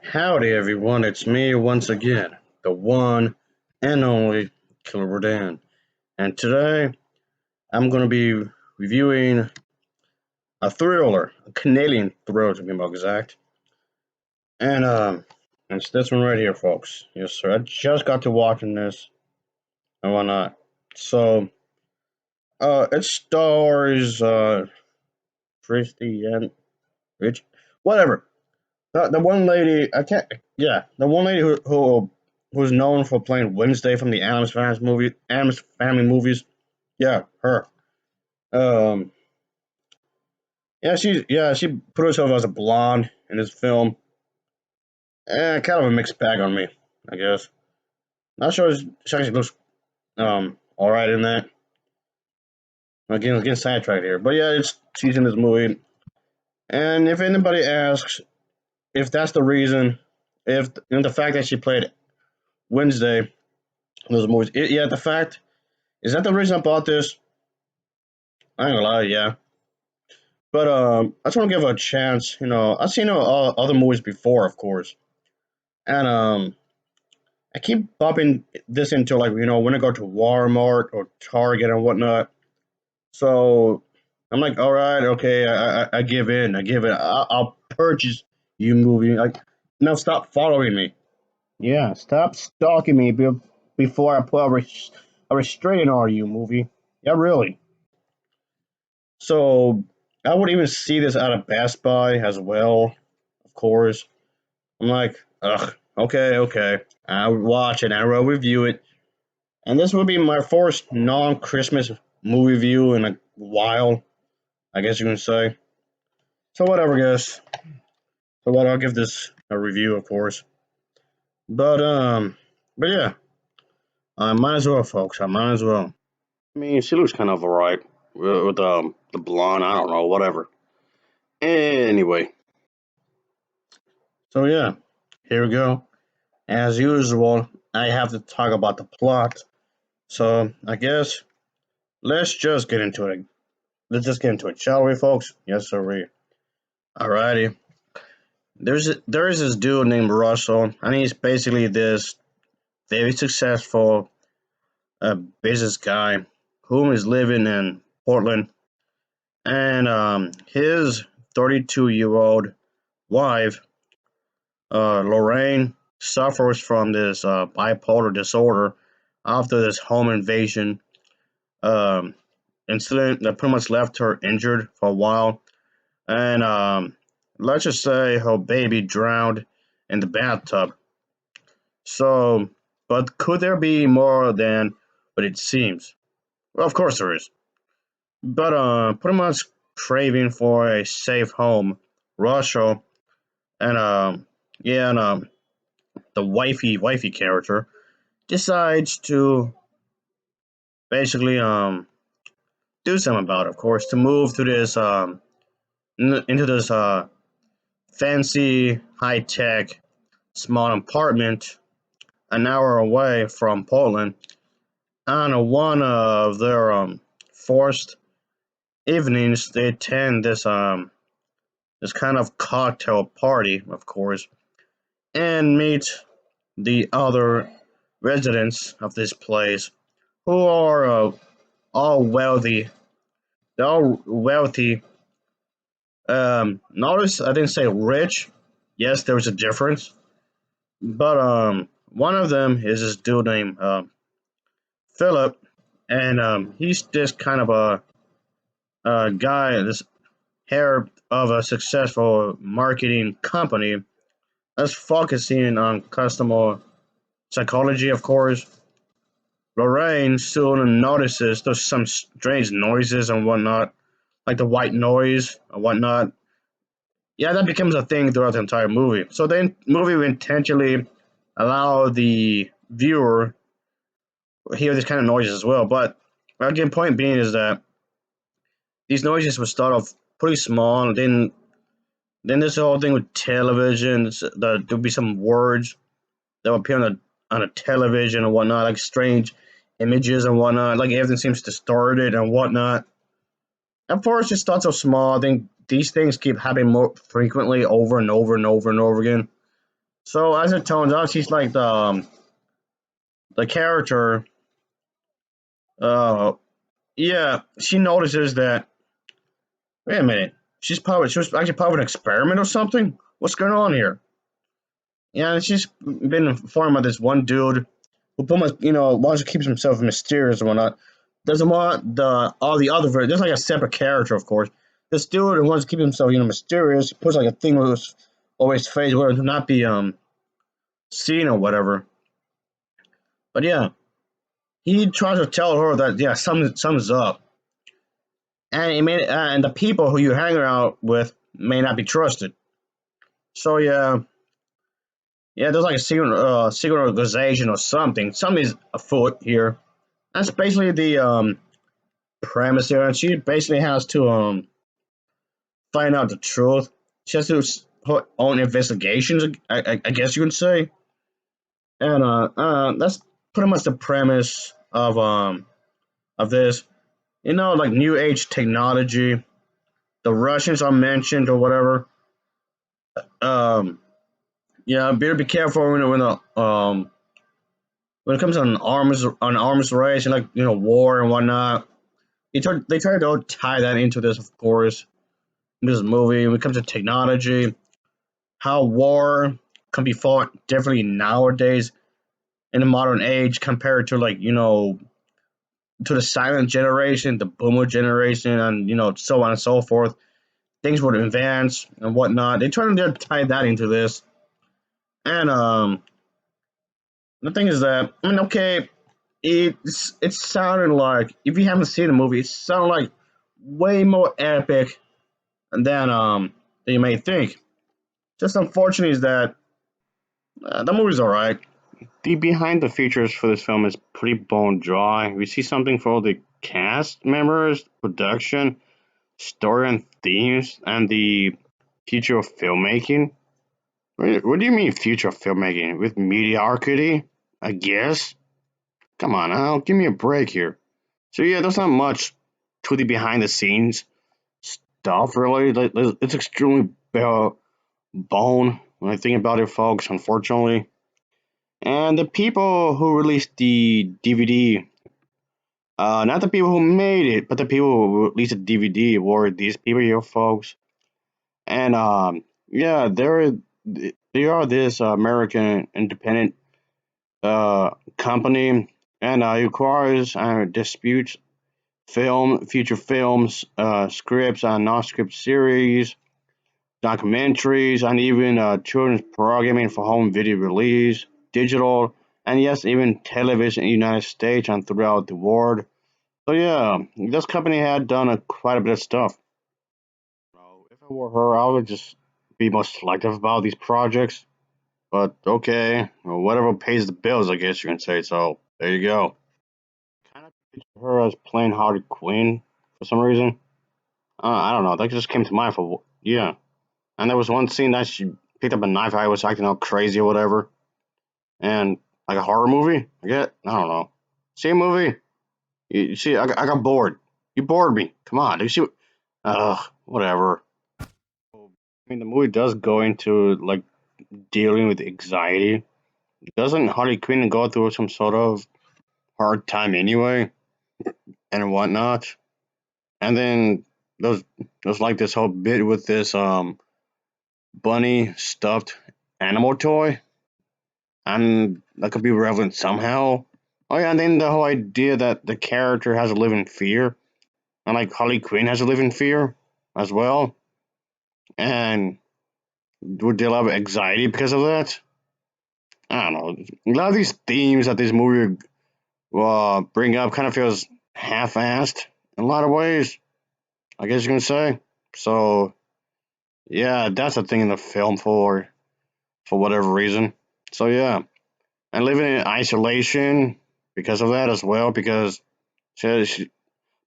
Howdy everyone, it's me once again, the one and only Killer Rodan. And today I'm going to be reviewing a thriller, a Canadian thriller to be more exact. And it's this one right here, folks. Yes, sir. I just got to watching this and whatnot. So, it stars Christy and Rich, whatever. The one lady, I can't. Yeah, the one lady who's known for playing Wednesday from the Adams Family movies. Yeah, her. Um, she put herself as a blonde in this film. Kind of a mixed bag on me, I guess. Not sure she actually looks all right in that. Again, sidetracked here, but yeah, she's in this movie. And if anybody asks if that's the reason, if the fact that she played Wednesday in those movies, yeah, the fact is that the reason I bought this? I ain't gonna lie, yeah. But I just want to give her a chance. I've seen other movies before, of course, and I keep bumping this into like when I go to Walmart or Target and whatnot. So I'm like, all right, okay, I give in, I give it, I'll purchase you movie. Like, now stop following me. Yeah, stop stalking me before I put a restraining order you movie. Yeah, really. So I would even see this out of Best Buy as well, of course. I'm like, ugh, okay, okay. I'll watch it, I'll review it. And this will be my first non Christmas movie review in a while, I guess you can say. So whatever, guys. So what I'll give this a review, of course. But but yeah, I might as well, folks. I might as well. I mean, she looks kind of alright with the blonde. I don't know, whatever. Anyway, so yeah, here we go. As usual, I have to talk about the plot. So I guess let's just get into it. Let's just get into it, shall we, folks? Yes, sir. Alrighty. There is this dude named Russell, and he's basically this very successful business guy whom is living in Portland, and his 32-year-old wife, Lorraine, suffers from this bipolar disorder after this home invasion um, incident that pretty much left her injured for a while. And let's just say her baby drowned in the bathtub. So, but could there be more than what it seems? Well, of course there is. But pretty much craving for a safe home, Russia and yeah, and the wifey character decides to basically do something about it. Of course, to move to this into this fancy high tech small apartment an hour away from Portland. On one of their forced evenings, they attend this kind of cocktail party, of course, and meet the other residents of this place who are all wealthy. They're all wealthy. Notice I didn't say rich. Yes, there's a difference, but one of them is this dude named Philip, and he's just kind of a guy, this heir of a successful marketing company that's focusing on customer psychology, of course. Lorraine soon notices there's some strange noises and whatnot, like the white noise and whatnot. Yeah, that becomes a thing throughout the entire movie. So the movie will intentionally allow the viewer to hear this kind of noises as well. But again, point being is that these noises would start off pretty small, and then this whole thing with television. There'll be some words that will appear on a television and whatnot, like strange images and whatnot. Like everything seems distorted and whatnot. At first, it starts off small. I think these things keep happening more frequently over and over and over and over again. So as it turns out, she's like the character. Uh, yeah, she notices that. Wait a minute, she was actually part of an experiment or something. What's going on here? Yeah, and she's been informed by this one dude who wants to keep himself mysterious and whatnot. Doesn't want all the other there's like a separate character, of course. This dude who wants to keep himself, mysterious, he puts like a thing over his face where it to not be seen or whatever. But yeah, he tries to tell her that yeah, something's up, and and the people who you hang around with may not be trusted. So yeah, yeah, there's like a secret organization or something. Something's afoot here. That's basically the premise here, and she basically has to find out the truth. She has to her own investigations, I guess you can say, and that's pretty much the premise of this. Like new age technology. The Russians are mentioned or whatever. Um, yeah, better be careful when it comes on arms race and like war and whatnot. They try to tie that into this, of course, in this movie. When it comes to technology, how war can be fought differently nowadays in the modern age compared to like to the silent generation, the boomer generation, and so on and so forth. Things would advance and whatnot. They try to tie that into this, and the thing is that okay, it sounded like if you haven't seen the movie, it sounded like way more epic than you may think. Just unfortunate is that the movie's alright. The behind the features for this film is pretty bone dry. We see something for all the cast members, production, story and themes, and the future of filmmaking. What do you mean future of filmmaking? With mediocrity? I guess? Come on now, give me a break here. So yeah, there's not much to the behind the scenes stuff really. It's extremely bone when I think about it, folks, unfortunately. And the people who released the DVD, not the people who made it, but the people who released the DVD were these people here, folks. And yeah, they are this American independent company, and it requires disputes feature films, scripts, and non-script series, documentaries, and even children's programming for home video release, digital, and yes, even television in the United States and throughout the world. So yeah, this company had done quite a bit of stuff. So if I were her, I would just be more selective about these projects. But okay, well, whatever pays the bills, I guess you can say. So there you go. Kind of picture her as playing Harley Quinn for some reason. I don't know. That just came to mind for yeah. And there was one scene that she picked up a knife. I was acting all crazy or whatever, and like a horror movie. I don't know. See a movie. You see, I got bored. You bored me. Come on. Do you see? Whatever. I mean, the movie does go into like dealing with anxiety. Doesn't Harley Quinn go through some sort of hard time anyway, and whatnot? And then there's like this whole bit with this bunny stuffed animal toy, and that could be relevant somehow. Oh yeah, and then the whole idea that the character has a living fear, and like Harley Quinn has a living fear as well, and would deal with anxiety because of that. I don't know. A lot of these themes that this movie bring up kind of feels half-assed in a lot of ways. I guess you can say. So yeah, that's a thing in the film for whatever reason. So yeah, and living in isolation because of that as well, because she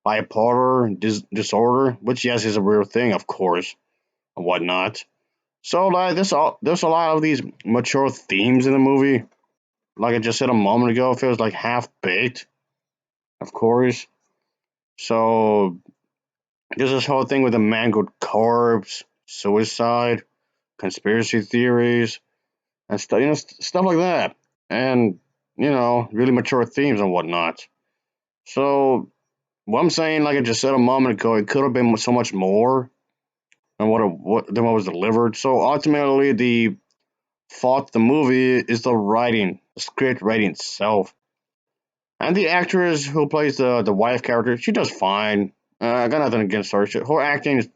bipolar disorder, which yes is a real thing, of course, and whatnot. So like there's a lot of these mature themes in the movie. Like I just said a moment ago, it feels like half baked, of course. So there's this whole thing with the mangled corpse, suicide, conspiracy theories, and stuff, stuff like that, and really mature themes and whatnot. So what I'm saying, like I just said a moment ago, it could have been so much more than what was delivered. So ultimately, the fault of the movie is the writing, the script writing itself, and the actress who plays the wife character. She does fine. I got nothing against her. Her acting is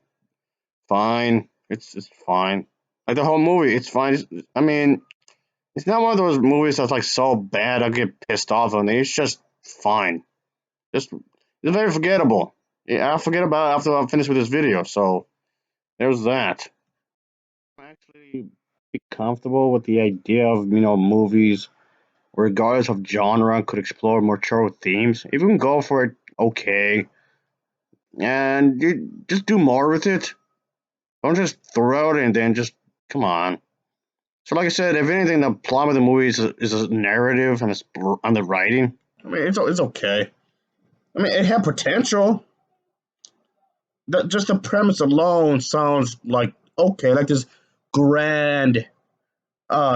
fine. It's fine. Like the whole movie, it's fine. I mean, it's not one of those movies that's like so bad I get pissed off on it. It's just fine. Just it's very forgettable. Yeah, I'll forget about it after I'm finished with this video. So there's that. I'm actually be comfortable with the idea of movies, regardless of genre, could explore mature themes. If you can go for it, okay, and you just do more with it. Don't just throw it and then just come on. So, like I said, if anything, the plot of the movie is a narrative and it's on the writing. I mean, it's okay. I mean, it had potential. Just the premise alone sounds like okay, like this grand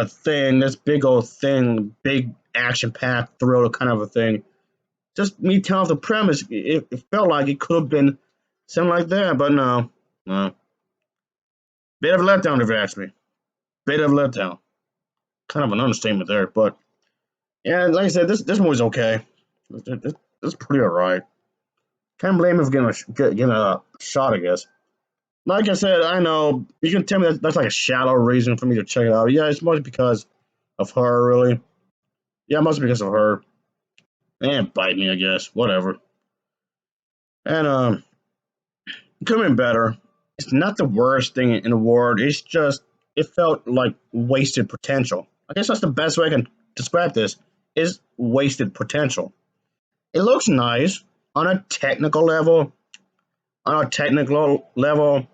thing, this big old thing, big action packed thriller kind of a thing. Just me telling the premise, it felt like it could have been something like that, but no. Bit of a letdown, if you ask me. Bit of a letdown. Kind of an understatement there, but yeah, like I said, this movie's okay. It's pretty alright. Can't blame him for getting a shot, I guess. Like I said, I know you can tell me that's like a shallow reason for me to check it out. Yeah, it's mostly because of her, really. Yeah, mostly because of her. And bite me, I guess. Whatever. And it could have been better. It's not the worst thing in the world. It's just it felt like wasted potential. I guess that's the best way I can describe this. Is wasted potential. It looks nice on a technical level. On a technical level,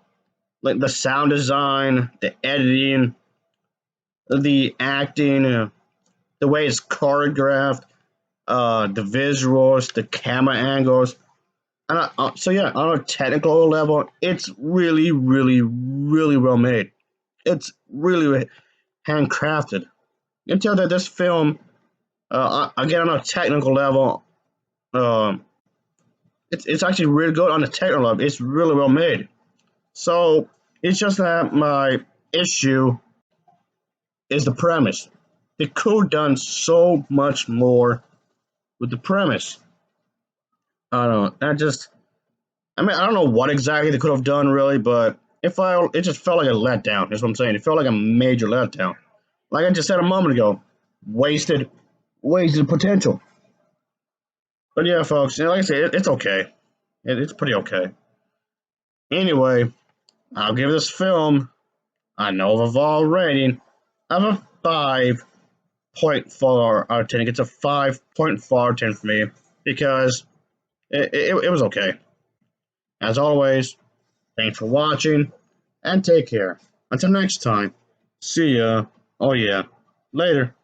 like the sound design, the editing, the acting, the way it's choreographed, the visuals, the camera angles. And so yeah, on a technical level, it's really, really, really well made. It's really handcrafted. You can tell that this film, again on a technical level, um, it's actually really good on the technical level. It's really well made. So it's just that my issue is the premise. They could have done so much more with the premise. I don't know. I mean, I don't know what exactly they could have done really, but it just felt like a letdown. That's what I'm saying. It felt like a major letdown. Like I just said a moment ago, wasted, wasted potential. But yeah, folks, like I said, it's okay. It's pretty okay. Anyway, I'll give this film a Nova rating of a 5.4 out of 10. It gets a 5.4 out of 10 for me because it was okay. As always, thanks for watching and take care. Until next time, see ya. Oh, yeah. Later.